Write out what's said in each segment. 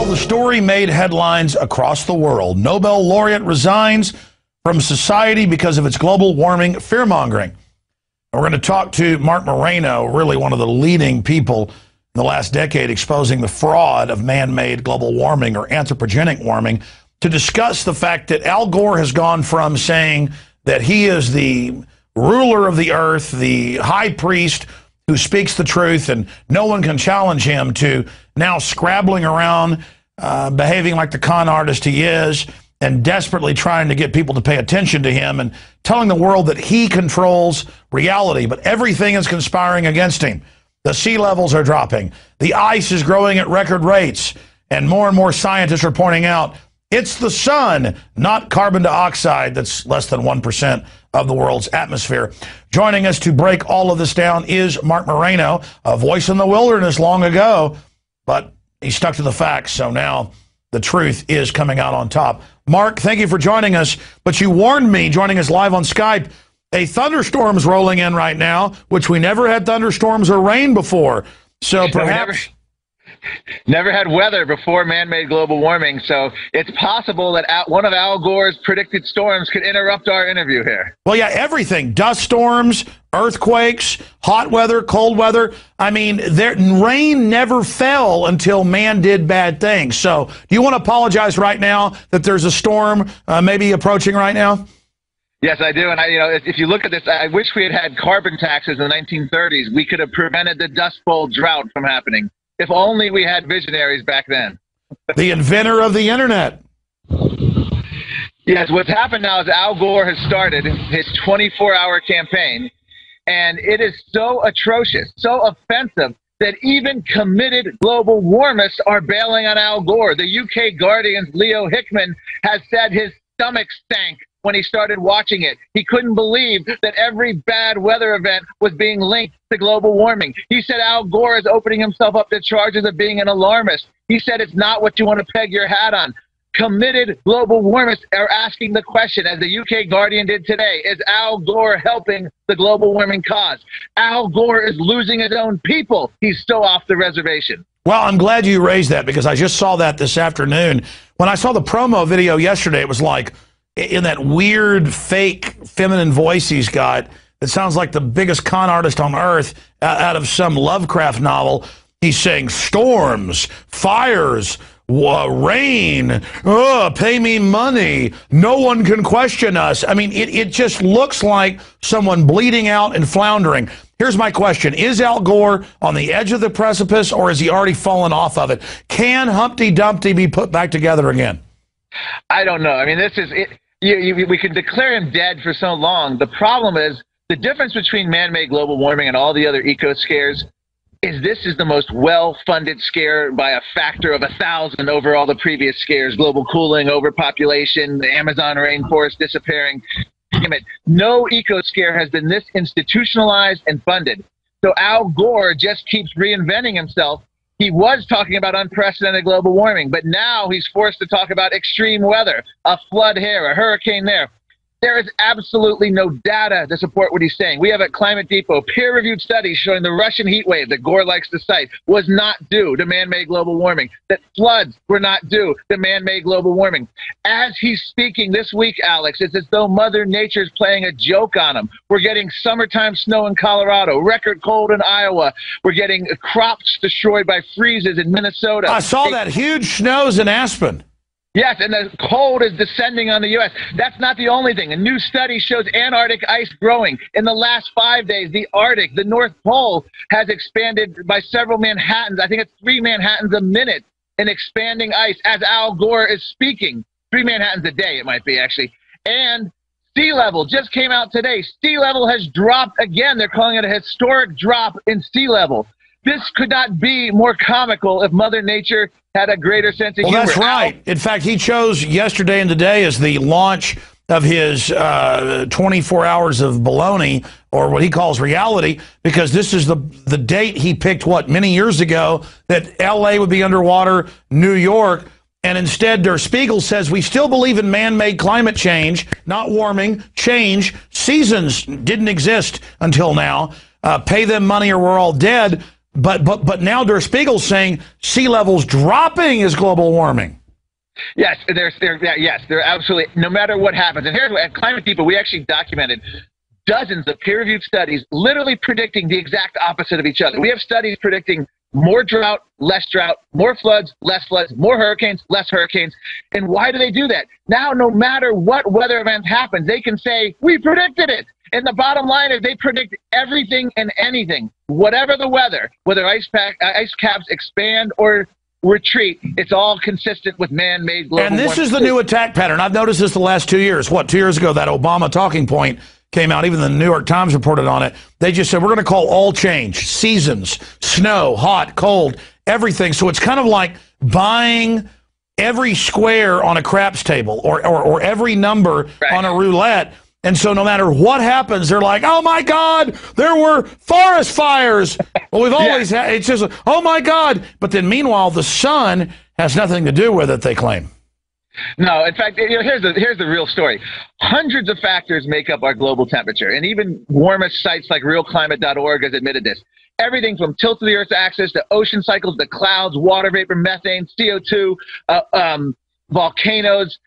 the story made headlines across the world. Nobel Laureate resigns from society because of its global warming fear-mongering. We're going to talk to Marc Morano, really one of the leading people in the last decade exposing the fraud of man-made global warming or anthropogenic warming, to discuss the fact that Al Gore has gone from saying that he is the ruler of the earth, the high priest who speaks the truth and no one can challenge him, to now scrabbling around, behaving like the con artist he is, and desperately trying to get people to pay attention to him and telling the world that he controls reality. But everything is conspiring against him. The sea levels are dropping. The ice is growing at record rates. And more scientists are pointing out it's the sun, not carbon dioxide, that's less than 1% of the world's atmosphere. Joining us to break all of this down is Marc Morano, a voice in the wilderness long ago, but he stuck to the facts, so now the truth is coming out on top. Marc, thank you for joining us, but you warned me, joining us live on Skype, a thunderstorm's rolling in right now, which we never had thunderstorms or rain before. So perhaps... Never had weather before man-made global warming, so it's possible that one of Al Gore's predicted storms could interrupt our interview here. Well, yeah, everything. Dust storms, earthquakes, hot weather, cold weather. I mean, rain never fell until man did bad things. So do you want to apologize right now that there's a storm maybe approaching right now? Yes, I do. And if you look at this, I wish we had carbon taxes in the 1930s. We could have prevented the Dust Bowl drought from happening. If only we had visionaries back then. The inventor of the internet. Yes, what's happened now is Al Gore has started his 24-hour campaign, and it is so atrocious, so offensive, that even committed global warmists are bailing on Al Gore. The UK Guardian's Leo Hickman has said his stomach stank when he started watching it. He couldn't believe that every bad weather event was being linked to global warming. He said Al Gore is opening himself up to charges of being an alarmist. He said it's not what you want to peg your hat on. Committed global warmists are asking the question, as the UK Guardian did today, is Al Gore helping the global warming cause? Al Gore is losing his own people. He's so off the reservation. Well, I'm glad you raised that, because I just saw that this afternoon. When I saw the promo video yesterday, it was like, in that weird, fake, feminine voice he's got, it sounds like the biggest con artist on earth out of some Lovecraft novel. He's saying storms, fires, rain, pay me money, no one can question us. I mean, it just looks like someone bleeding out and floundering. Here's my question. Is Al Gore on the edge of the precipice, or has he already fallen off of it? Can Humpty Dumpty be put back together again? I don't know. I mean, this is it. We can declare him dead for so long. The problem is the difference between man-made global warming and all the other eco scares is this is the most well-funded scare by a factor of 1,000 over all the previous scares: global cooling, overpopulation, the Amazon rainforest disappearing. Damn it. No eco scare has been this institutionalized and funded. So Al Gore just keeps reinventing himself. He was talking about unprecedented global warming, but now he's forced to talk about extreme weather, a flood here, a hurricane there. There is absolutely no data to support what he's saying. We have at Climate Depot peer-reviewed studies showing the Russian heat wave that Gore likes to cite was not due to man-made global warming, that floods were not due to man-made global warming. As he's speaking this week, Alex, it's as though Mother Nature's playing a joke on him. We're getting summertime snow in Colorado, record cold in Iowa. We're getting crops destroyed by freezes in Minnesota. I saw that huge snows in Aspen. Yes, and the cold is descending on the U.S. That's not the only thing. A new study shows Antarctic ice growing. In the last 5 days, the Arctic, the North Pole, has expanded by several Manhattans. I think it's 3 Manhattans a minute in expanding ice as Al Gore is speaking. 3 Manhattans a day, it might be, actually. And sea level just came out today. Sea level has dropped again. They're calling it a historic drop in sea level. This could not be more comical if Mother Nature had a greater sense of humor. Well, that's right. In fact, he chose yesterday and today as the launch of his 24 hours of baloney, or what he calls reality, because this is the date he picked, many years ago, that L.A. would be underwater, New York, and instead Der Spiegel says we still believe in man-made climate change, not warming, change. Seasons didn't exist until now. Pay them money or we're all dead. But now Der Spiegel's saying sea levels dropping is global warming. Yes, they're absolutely, no matter what happens. And here's what, at Climate Depot, we actually documented dozens of peer-reviewed studies literally predicting the exact opposite of each other. We have studies predicting more drought, less drought, more floods, less floods, more hurricanes, less hurricanes. And why do they do that? Now, no matter what weather event happens, they can say, we predicted it. And the bottom line is they predict everything and anything, whatever the weather, whether ice caps expand or retreat, it's all consistent with man-made global warming. And this is the new attack pattern. I've noticed this the last 2 years. 2 years ago, that Obama talking point came out. Even the New York Times reported on it. They just said, we're going to call all change, seasons, snow, hot, cold, everything. So it's kind of like buying every square on a craps table or every number on a roulette. And so no matter what happens, they're like, oh, my God, there were forest fires. Well, we've always had, it's just, oh, my God. But then meanwhile, the sun has nothing to do with it, they claim. No, in fact, here's the real story. Hundreds of factors make up our global temperature, and even warmest sites like realclimate.org has admitted this. Everything from tilt of the Earth's axis to ocean cycles to clouds, water vapor, methane, CO2, volcanoes,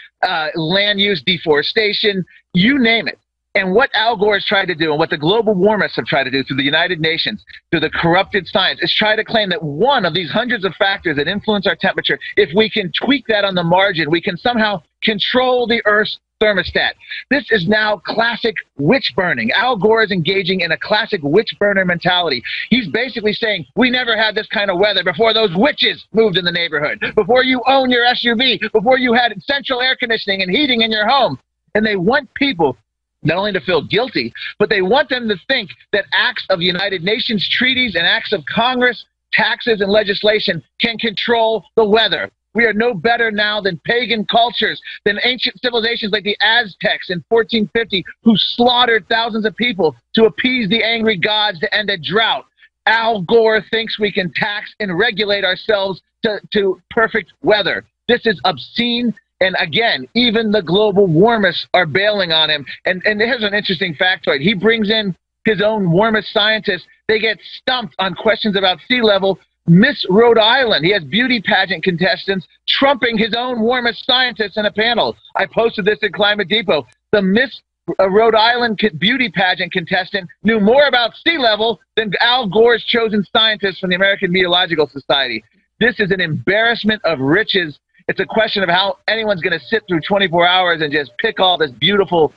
land use, deforestation, you name it. And what Al Gore has tried to do and what the global warmists have tried to do through the United Nations, through the corrupted science, is try to claim that one of these hundreds of factors that influence our temperature, if we can tweak that on the margin, we can somehow control the Earth's thermostat. This is now classic witch burning. Al Gore is engaging in a classic witch burner mentality. He's basically saying, we never had this kind of weather before those witches moved in the neighborhood, before you own your SUV, before you had central air conditioning and heating in your home. And they want people not only to feel guilty, but they want them to think that acts of United Nations treaties and acts of Congress, taxes, and legislation can control the weather. We are no better now than pagan cultures, than ancient civilizations like the Aztecs in 1450, who slaughtered thousands of people to appease the angry gods to end a drought. Al Gore thinks we can tax and regulate ourselves to perfect weather. This is obscene. And again, even the global warmists are bailing on him. And here's an interesting factoid. He brings in his own warmist scientists. They get stumped on questions about sea level. Miss Rhode Island, he has beauty pageant contestants trumping his own warmist scientists in a panel. I posted this at Climate Depot. The Miss Rhode Island beauty pageant contestant knew more about sea level than Al Gore's chosen scientists from the American Meteorological Society. This is an embarrassment of riches. It's a question of how anyone's going to sit through 24 hours and just pick all this beautiful,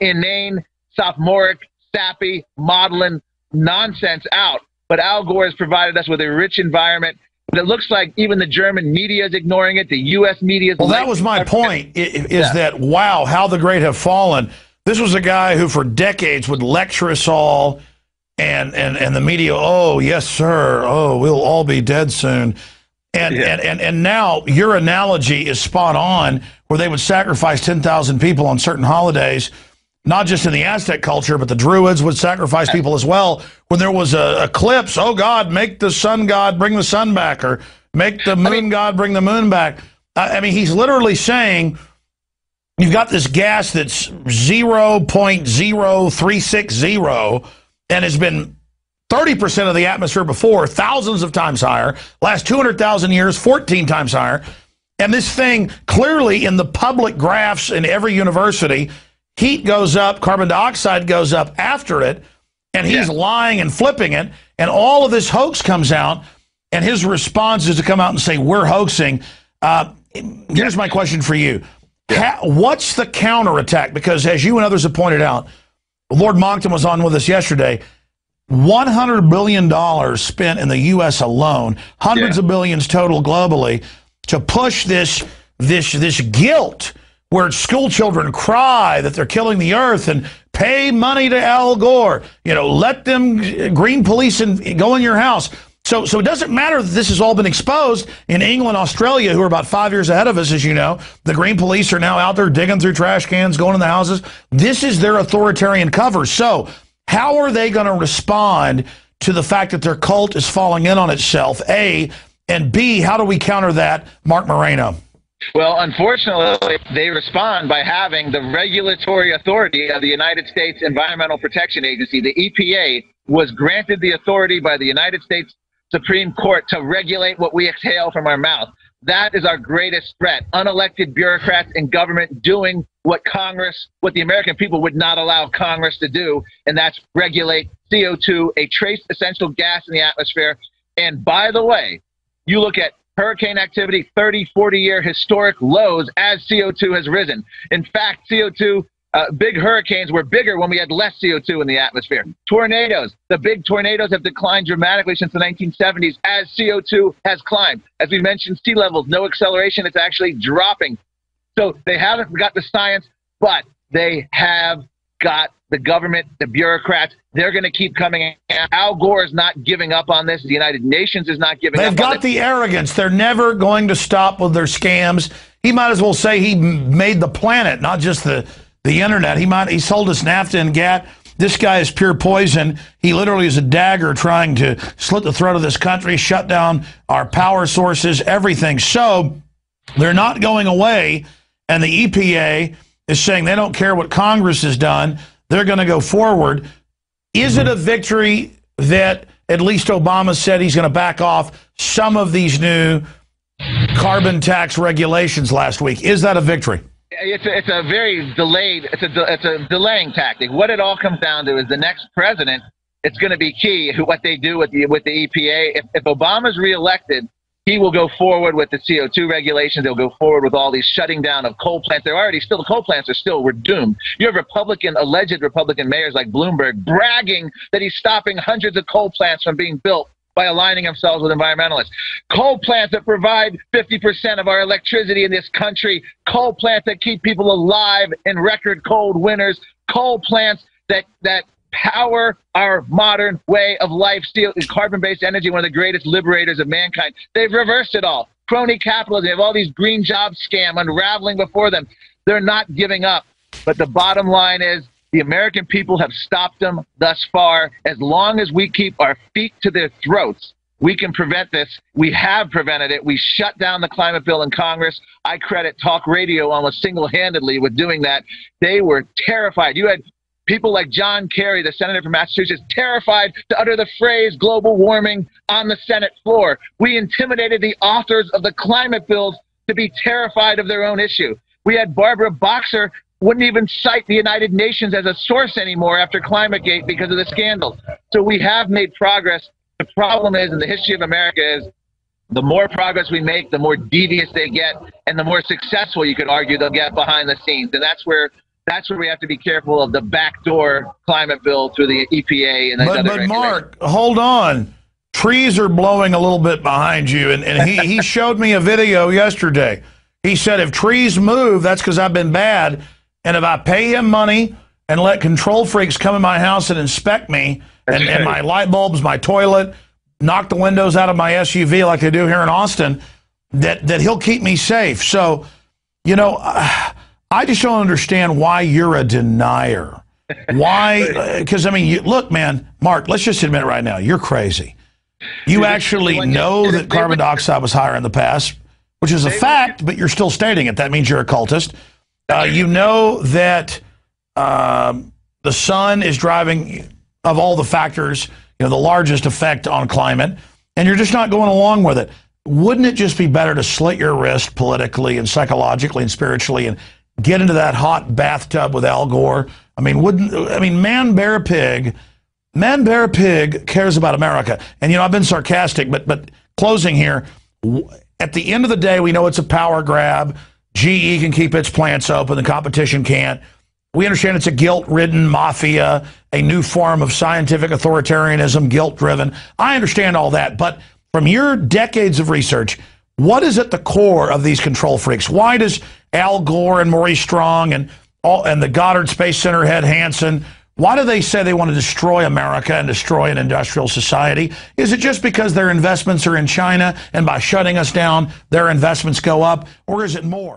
inane, sophomoric, sappy, maudlin nonsense out. But Al Gore has provided us with a rich environment. But it looks like even the German media is ignoring it. The U.S. media is. Well, that was my point, is that, wow, how the great have fallen. This was a guy who for decades would lecture us all, and the media, oh, yes, sir, oh, we'll all be dead soon. And now your analogy is spot on, where they would sacrifice 10,000 people on certain holidays, not just in the Aztec culture, but the Druids would sacrifice people as well. When there was an eclipse, oh, God, make the sun god bring the sun back, or make the moon god bring the moon back. I mean, he's literally saying you've got this gas that's 0.0360 and has been 30% of the atmosphere before, thousands of times higher. Last 200,000 years, 14 times higher. And this thing, clearly in the public graphs in every university, heat goes up, carbon dioxide goes up after it, and he's lying and flipping it, and all of this hoax comes out, and his response is to come out and say, we're hoaxing. Here's my question for you. What's the counterattack? Because as you and others have pointed out, Lord Monckton was on with us yesterday, $100 billion spent in the U.S. alone, hundreds of billions total globally, to push this guilt where school children cry that they're killing the earth and pay money to Al Gore. You know, let them green police and go in your house. So it doesn't matter that this has all been exposed. In England, Australia, who are about 5 years ahead of us, as you know, the green police are now out there digging through trash cans, going in the houses. This is their authoritarian cover. So how are they going to respond to the fact that their cult is falling in on itself, A, and B, how do we counter that, Marc Morano? Well, unfortunately, they respond by having the regulatory authority of the United States Environmental Protection Agency, the EPA, was granted the authority by the United States Supreme Court to regulate what we exhale from our mouth. That is our greatest threat. Unelected bureaucrats in government doing what Congress, what the American people would not allow Congress to do, and that's regulate CO2, a trace essential gas in the atmosphere. And by the way, you look at hurricane activity, 30, 40-year historic lows as CO2 has risen. In fact, CO2, big hurricanes were bigger when we had less CO2 in the atmosphere. Tornadoes, the big tornadoes have declined dramatically since the 1970s as CO2 has climbed. As we mentioned, sea levels, no acceleration, it's actually dropping. So they haven't got the science, but they have got the government, the bureaucrats. They're going to keep coming in. Al Gore is not giving up on this. The United Nations is not giving up on this. They've got the arrogance. They're never going to stop with their scams. He might as well say he made the planet, not just the internet. He sold us NAFTA and GATT. This guy is pure poison. He literally is a dagger trying to slit the throat of this country, shut down our power sources, everything. So they're not going away, and the EPA is saying they don't care what Congress has done. They're going to go forward. Is it a victory that at least Obama said he's going to back off some of these new carbon tax regulations last week? Is that a victory? It's a very delayed, it's a delaying tactic. What it all comes down to is the next president, it's going to be key what they do with the EPA. If Obama's reelected, he will go forward with the CO2 regulations. They'll go forward with all these shutting down of coal plants. The coal plants we're doomed. You have alleged Republican mayors like Bloomberg bragging that he's stopping hundreds of coal plants from being built by aligning themselves with environmentalists. Coal plants that provide 50% of our electricity in this country. Coal plants that keep people alive in record cold winters. Coal plants that power our modern way of life. Steel, carbon-based energy, one of the greatest liberators of mankind. They've reversed it all. Crony capitalism. They have all these green job scam unraveling before them. They're not giving up. But the bottom line is the American people have stopped them thus far. As long as we keep our feet to their throats, we can prevent this. We have prevented it. We shut down the climate bill in Congress. I credit talk radio almost single-handedly with doing that. They were terrified. You had people like John Kerry, the senator from Massachusetts, terrified to utter the phrase global warming on the Senate floor. We intimidated the authors of the climate bills to be terrified of their own issue. We had Barbara Boxer wouldn't even cite the United Nations as a source anymore after ClimateGate because of the scandals. So we have made progress. The problem is, in the history of America, is the more progress we make, the more devious they get, and the more successful, you could argue, they'll get behind the scenes. And that's where we have to be careful of the backdoor climate bill through the EPA and other regulations. But Mark, hold on. Trees are blowing a little bit behind you, and he showed me a video yesterday. He said if trees move, that's because I've been bad, and if I pay him money and let control freaks come in my house and inspect me, and my light bulbs, my toilet, knock the windows out of my SUV like they do here in Austin, that he'll keep me safe. So, you know, I just don't understand why you're a denier. Why? Because, I mean, look, man, Mark, let's just admit right now, you're crazy. You actually know that carbon dioxide was higher in the past, which is a fact, but you're still stating it. That means you're a cultist. You know that the sun is driving, of all the factors, the largest effect on climate, and you're just not going along with it. Wouldn't it just be better to slit your wrist politically and psychologically and spiritually and get into that hot bathtub with Al Gore? I mean, Man Bear Pig cares about America. And, I've been sarcastic, but closing here, at the end of the day, we know it's a power grab. GE can keep its plants open. The competition can't. We understand it's a guilt-ridden mafia, a new form of scientific authoritarianism, guilt-driven. I understand all that. But from your decades of research, what is at the core of these control freaks? Why does Al Gore and Maurice Strong and the Goddard Space Center head Hansen, why do they say they want to destroy America and destroy an industrial society? Is it just because their investments are in China and by shutting us down, their investments go up? Or is it more?